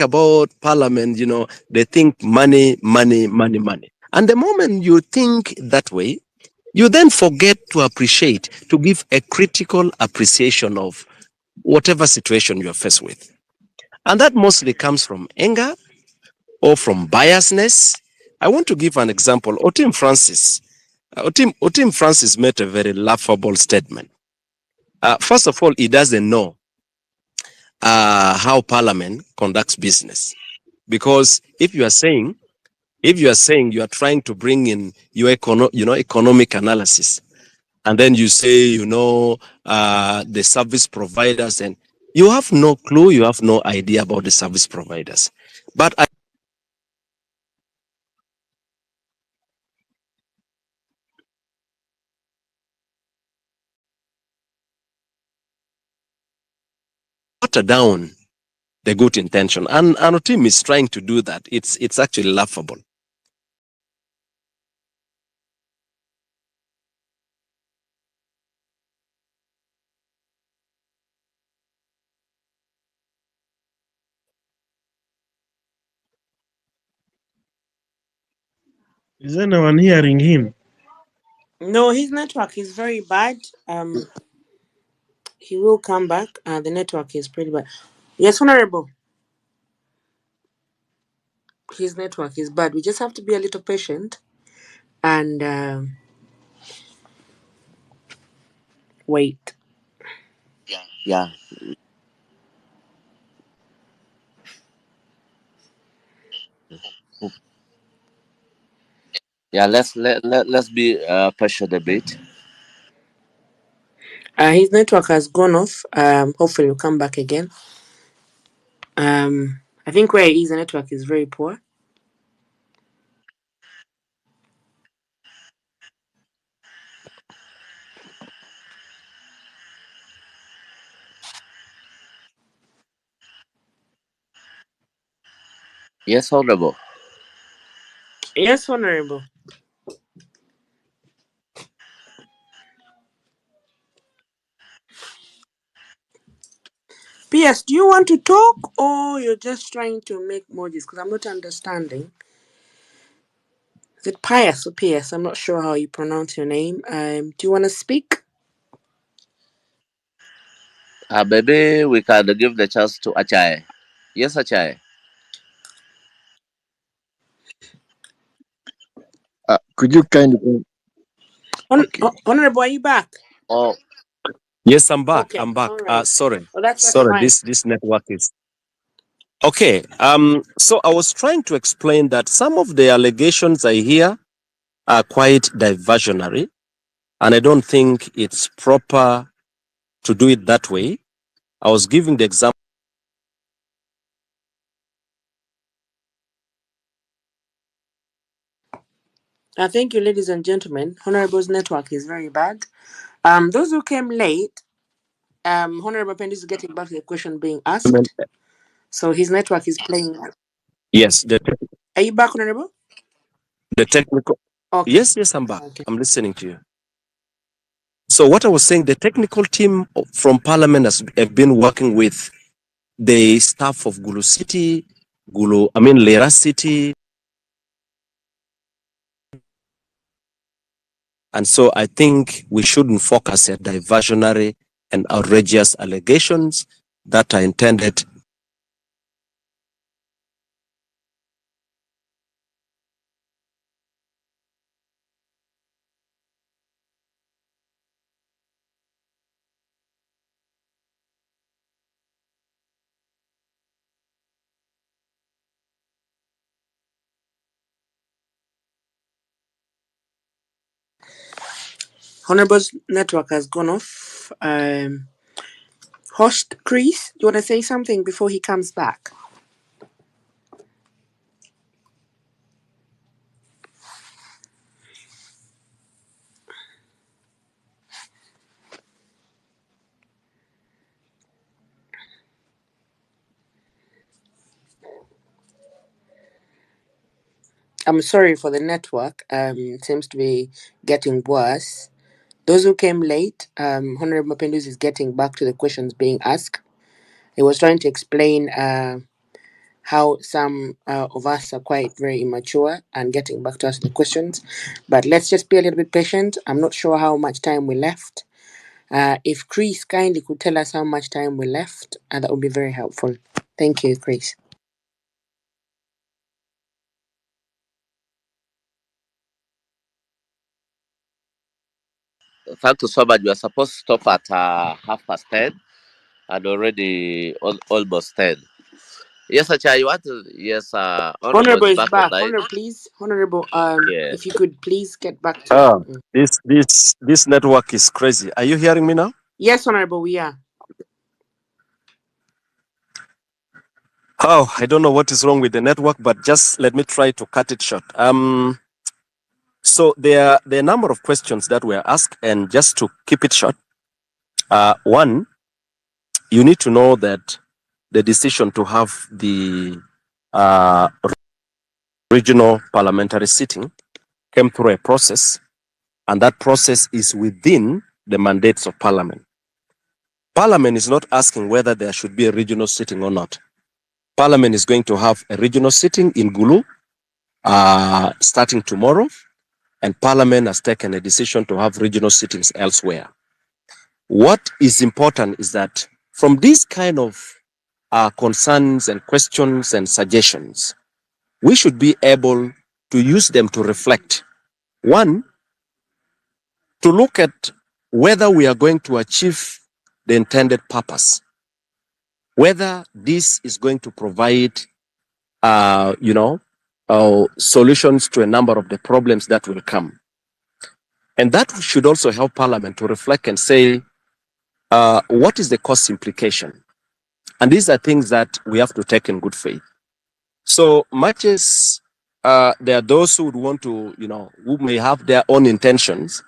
about parliament, they think money, money, money, money. And the moment you think that way, you then forget to appreciate, to give a critical appreciation of whatever situation you're faced with. And that mostly comes from anger or from biasness. I want to give an example. Otim Francis made a very laughable statement. First of all, he doesn't know how parliament conducts business. Because if you are saying you are trying to bring in your economic analysis, and then you say the service providers, and you have no clue, you have no idea about the service providers. But I water down the good intention, and our team is trying to do that. It's actually laughable. Is anyone hearing him? No, his network is very bad. He will come back. The network is pretty bad. Yes, Honorable. His network is bad. We just have to be a little patient and wait. Yeah. Yeah, let's be patient a bit. His network has gone off. Hopefully, he'll come back again. I think where he is, the network is very poor. Yes, Honorable. Yes, Honorable. P.S. Do you want to talk or you're just trying to make emojis? Because I'm not understanding. Is it Pius or P.S.? I'm not sure how you pronounce your name. Do you want to speak? Maybe we can give the chance to Achai. Yes, Achai. Could you kindly? Okay. Honorable, are you back? Oh, Yes, I'm back. Okay, I'm back. all right. Sorry. Well, that's Sorry, fine. this network is okay. So I was trying to explain that some of the allegations I hear are quite diversionary, and I don't think it's proper to do it that way. I was giving the example. Thank you, ladies and gentlemen. Honorable's network is very bad. Those who came late, Honorable Pendy is getting back to the question being asked. So his network is playing. Yes, Are you back, Honorable? the technical. Okay. Yes, I'm back. Okay. I'm listening to you. So what I was saying, the technical team from Parliament have been working with the staff of Gulu City, Lera City. And so I think we shouldn't focus on diversionary and outrageous allegations that are intended. Honorable's network has gone off. Host Chris, do you want to say something before he comes back? I'm sorry for the network. It seems to be getting worse. Those who came late, Honorable Mapendus is getting back to the questions being asked. He was trying to explain how some of us are quite very immature and getting back to us the questions. But let's just be a little bit patient. I'm not sure how much time we left. If Chris kindly could tell us how much time we left, that would be very helpful. Thank you, Chris. Thank you so much. We are supposed to stop at 10:30 and already almost 10. Yes, Acha, you want to? Yes, Honorable Honorable is is back back. online. Honorable, please. Honorable, Yeah. if you could please get back to. Ah, this network is crazy. Are you hearing me now? Yes, Honorable, we are. Oh, I don't know what is wrong with the network, but just let me try to cut it short. So there are a number of questions that were asked, and just to keep it short, one, you need to know that the decision to have the uh, regional parliamentary sitting came through a process, and that process is within the mandates of Parliament. Parliament is not asking whether there should be a regional sitting or not. Parliament is going to have a regional sitting in Gulu starting tomorrow, and Parliament has taken a decision to have regional sittings elsewhere. What is important is that from these kind of concerns and questions and suggestions, we should be able to use them to reflect. One, to look at whether we are going to achieve the intended purpose, whether this is going to provide, solutions to a number of the problems that will come. And that should also help Parliament to reflect and say, what is the cost implication? And these are things that we have to take in good faith. So much as there are those who would want to, who may have their own intentions,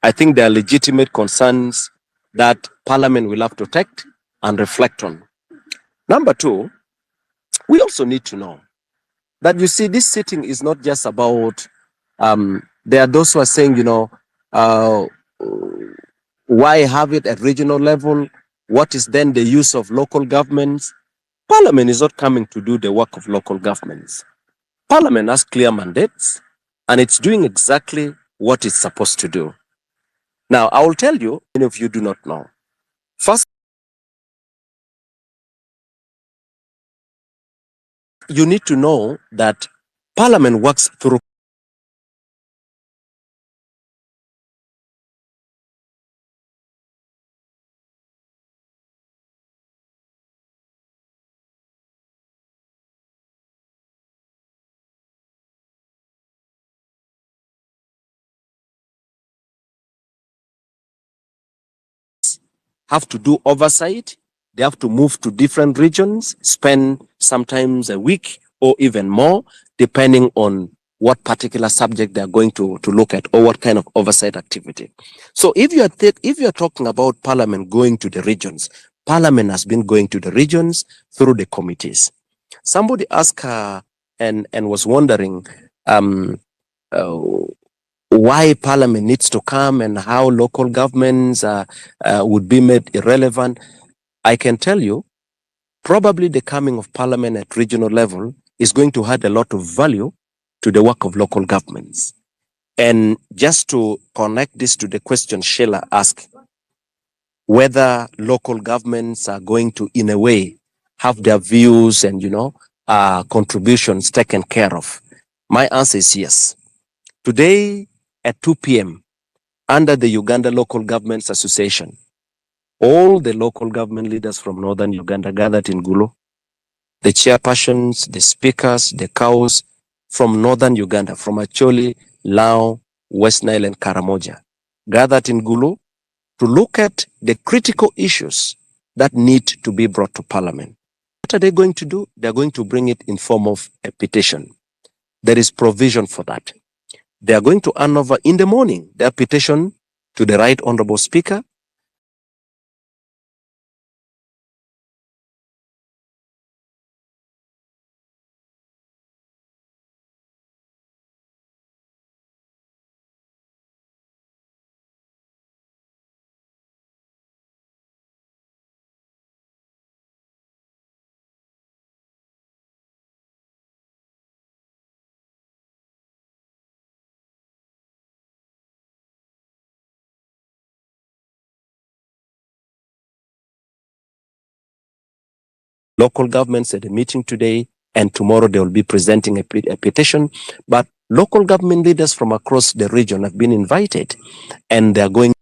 I think there are legitimate concerns that Parliament will have to take and reflect on. Number two, we also need to know that, you see, this sitting is not just about, there are those who are saying, why have it at regional level? What is then the use of local governments? Parliament is not coming to do the work of local governments. Parliament has clear mandates, and it's doing exactly what it's supposed to do. Now, I will tell you, many of you do not know. First, you need to know that Parliament works through have to do oversight. They have to move to different regions, spend sometimes a week or even more, depending on what particular subject they're going to look at or what kind of oversight activity. So if you're talking about Parliament going to the regions, Parliament has been going to the regions through the committees. Somebody asked and was wondering uh, why Parliament needs to come and how local governments would be made irrelevant. I can tell you, probably the coming of Parliament at regional level is going to add a lot of value to the work of local governments. And just to connect this to the question Sheila asked, whether local governments are going to, in a way, have their views and, contributions taken care of. My answer is yes. Today at 2 p.m., under the Uganda Local Governments Association, all the local government leaders from northern Uganda gathered in Gulu, the chairpersons, the speakers, the cows from northern Uganda, from Acholi, Lao, West Nile, and Karamoja, gathered in Gulu to look at the critical issues that need to be brought to Parliament. What are they going to do? They're going to bring it in form of a petition. There is provision for that. They are going to hand over in the morning their petition to the Right Honorable Speaker. local governments at a meeting today, and tomorrow they will be presenting a petition. But local government leaders from across the region have been invited, and they are going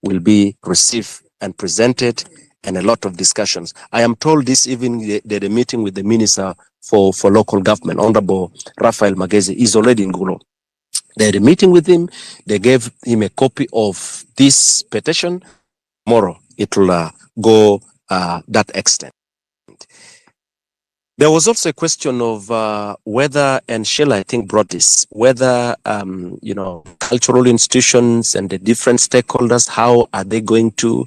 will be received and presented, and a lot of discussions. I am told this evening that the meeting with the minister for local government, Honorable Raphael Magezi, is already in Gulu. They had a meeting with him. They gave him a copy of this petition. Tomorrow it will go that extent. There was also a question of whether, and Sheila, I think, brought this, whether, cultural institutions and the different stakeholders, how are they going to,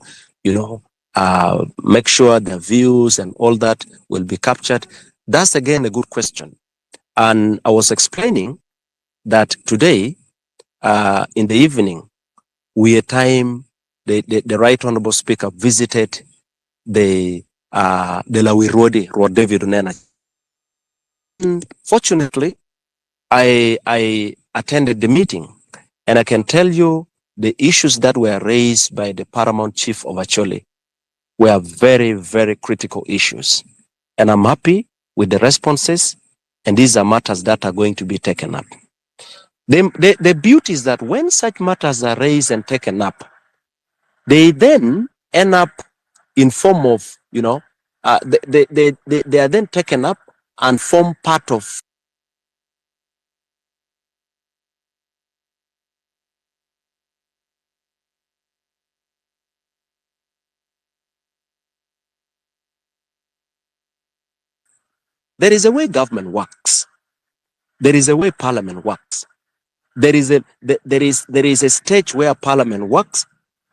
make sure their views and all that will be captured? That's, again, a good question. And I was explaining that today, in the evening, the Right Honorable Speaker visited the Lawirodi, Rod David Unena. Fortunately, I attended the meeting, and I can tell you the issues that were raised by the Paramount Chief of Acholi were very, very critical issues. And I'm happy with the responses, and these are matters that are going to be taken up. The beauty is that when such matters are raised and taken up, they then end up in form of, they are then taken up and form part of. There is a way government works. There is a way parliament works. There is a stage where parliament works,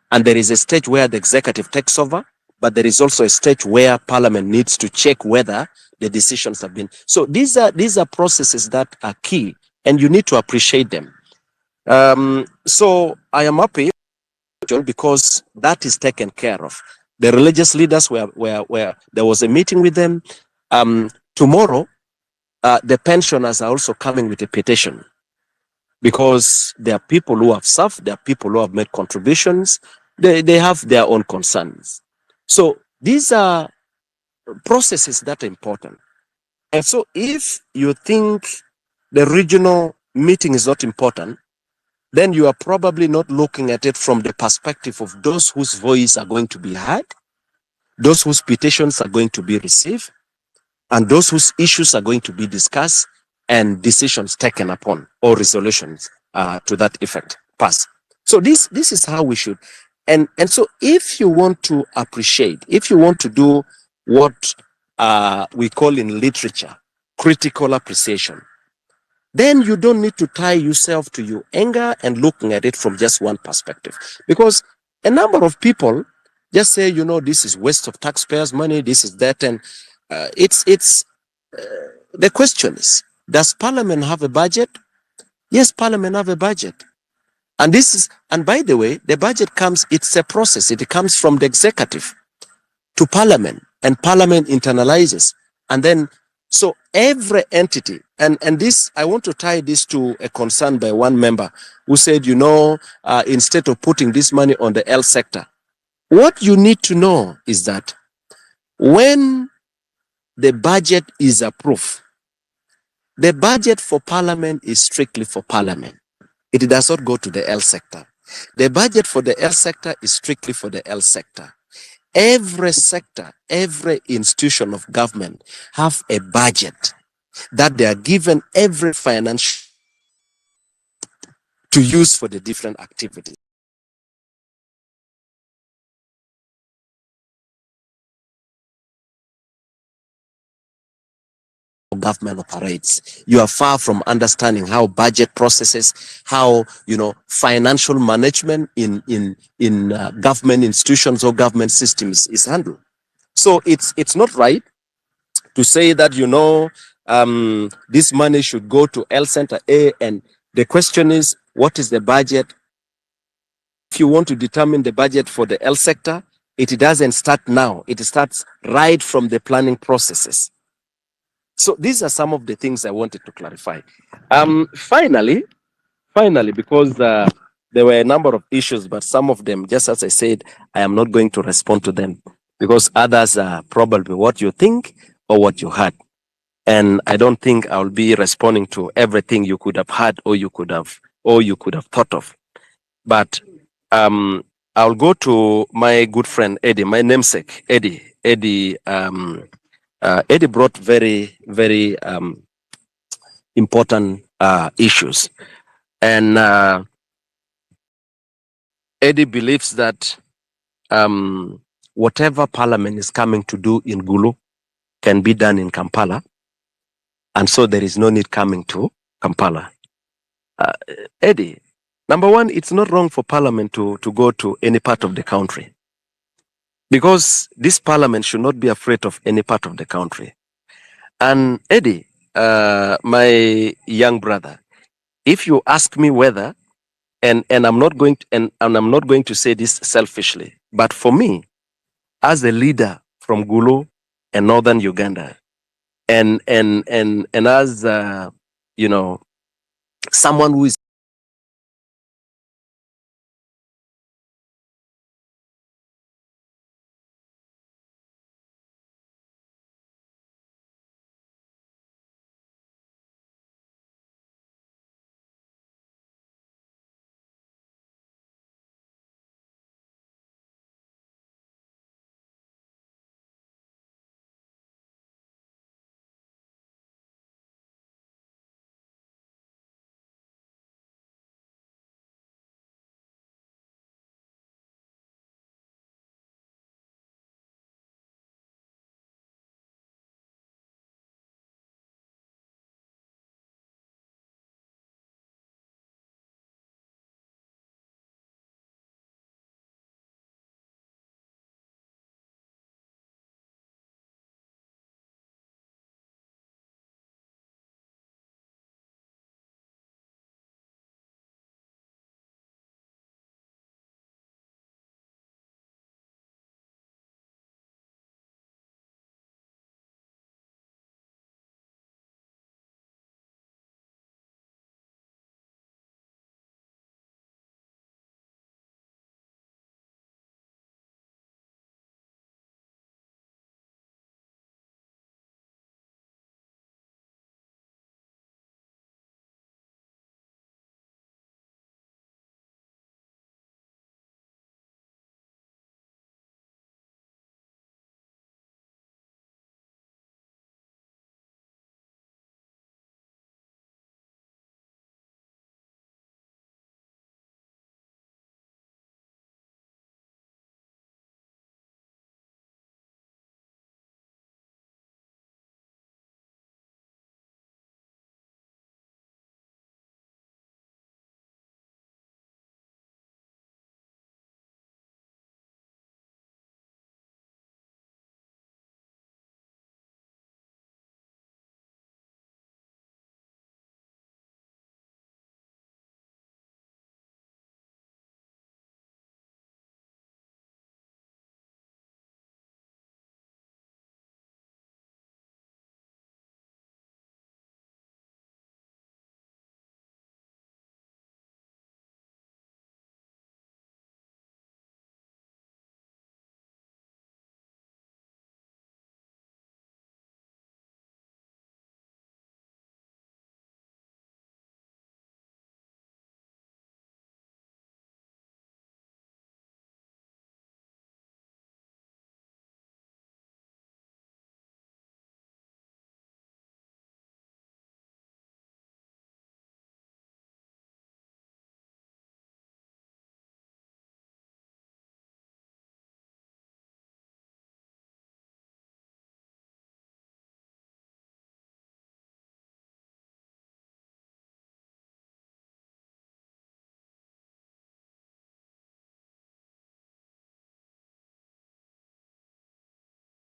and there is a stage where the executive takes over, but there is also a stage where parliament needs to check whether the decisions have been. So these are processes that are key, and you need to appreciate them. So I am happy because that is taken care of. The religious leaders were there was a meeting with them. Tomorrow, the pensioners are also coming with a petition, because there are people who have served, there are people who have made contributions, they have their own concerns. So these are processes that are important. And so if you think the regional meeting is not important, then you are probably not looking at it from the perspective of those whose voice are going to be heard, those whose petitions are going to be received, and those whose issues are going to be discussed and decisions taken upon, or resolutions to that effect pass. So this is how we should. And so if you want to appreciate, if you want to do what we call in literature critical appreciation, then you don't need to tie yourself to your anger and looking at it from just one perspective. Because a number of people just say, this is waste of taxpayers' money, this is that, and the question is, does Parliament have a budget? Yes, Parliament have a budget. And by the way, the budget it's a process. It comes from the executive to Parliament, and Parliament internalizes. And then, so every entity, and this, I want to tie this to a concern by one member who said, instead of putting this money on the health sector, what you need to know is that when the budget is approved, the budget for Parliament is strictly for Parliament. It does not go to the health sector. The budget for the health sector is strictly for the health sector. Every sector, every institution of government have a budget that they are given every financial to use for the different activities. Government operates. You are far from understanding how budget processes, how financial management in government institutions or government systems is handled. So it's not right to say that this money should go to health center A, and the question is, what is the budget? If you want to determine the budget for the health sector, it doesn't start now. It starts right from the planning processes. So these are some of the things I wanted to clarify. Finally, because the there were a number of issues, but some of them, just as I said, I am not going to respond to them because others are probably what you think or what you heard. And I don't think I'll be responding to everything you could have heard or you could have thought of. But I'll go to my good friend Eddie, my namesake Eddie. Eddie brought very, very important issues, and Eddie believes that whatever Parliament is coming to do in Gulu can be done in Kampala, and so there is no need coming to Kampala. Eddie, number one, it's not wrong for Parliament to go to any part of the country, because this Parliament should not be afraid of any part of the country. And Eddie, my young brother, if you ask me whether, and I'm not going to, and I'm not going to say this selfishly, but for me, as a leader from Gulu and northern Uganda, and as you know, someone who is